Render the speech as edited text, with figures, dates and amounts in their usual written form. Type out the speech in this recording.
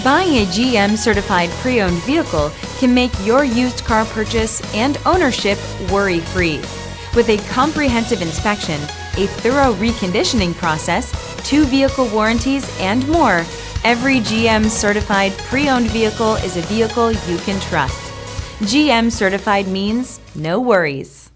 Buying a GM-certified pre-owned vehicle can make your used car purchase and ownership worry-free. With a comprehensive inspection, a thorough reconditioning process, 2 vehicle warranties, and more, every GM-certified pre-owned vehicle is a vehicle you can trust. GM-certified means no worries.